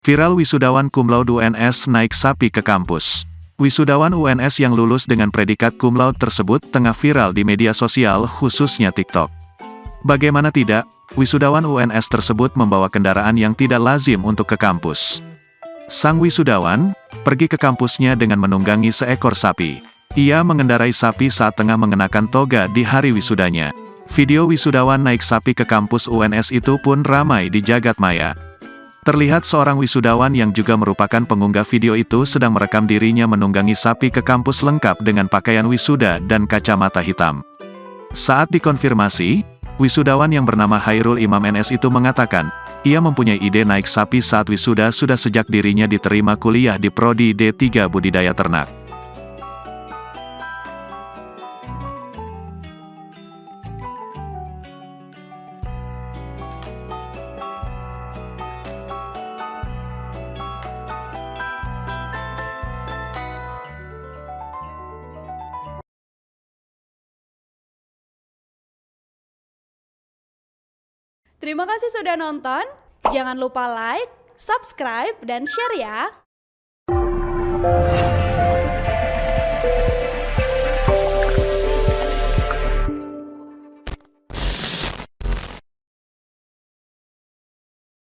Viral wisudawan cum laude UNS naik sapi ke kampus. Wisudawan UNS yang lulus dengan predikat cum laude tersebut tengah viral di media sosial khususnya TikTok. Bagaimana tidak, wisudawan UNS tersebut membawa kendaraan yang tidak lazim untuk ke kampus. Sang wisudawan pergi ke kampusnya dengan menunggangi seekor sapi. Ia mengendarai sapi saat tengah mengenakan toga di hari wisudanya. Video wisudawan naik sapi ke kampus UNS itu pun ramai di jagat maya. Terlihat seorang wisudawan yang juga merupakan pengunggah video itu sedang merekam dirinya menunggangi sapi ke kampus lengkap dengan pakaian wisuda dan kacamata hitam. Saat dikonfirmasi, wisudawan yang bernama Hairul Imam NS itu mengatakan, ia mempunyai ide naik sapi saat wisuda sudah sejak dirinya diterima kuliah di Prodi D3 Budidaya Ternak. Terima kasih sudah nonton. Jangan lupa like, subscribe, dan share ya.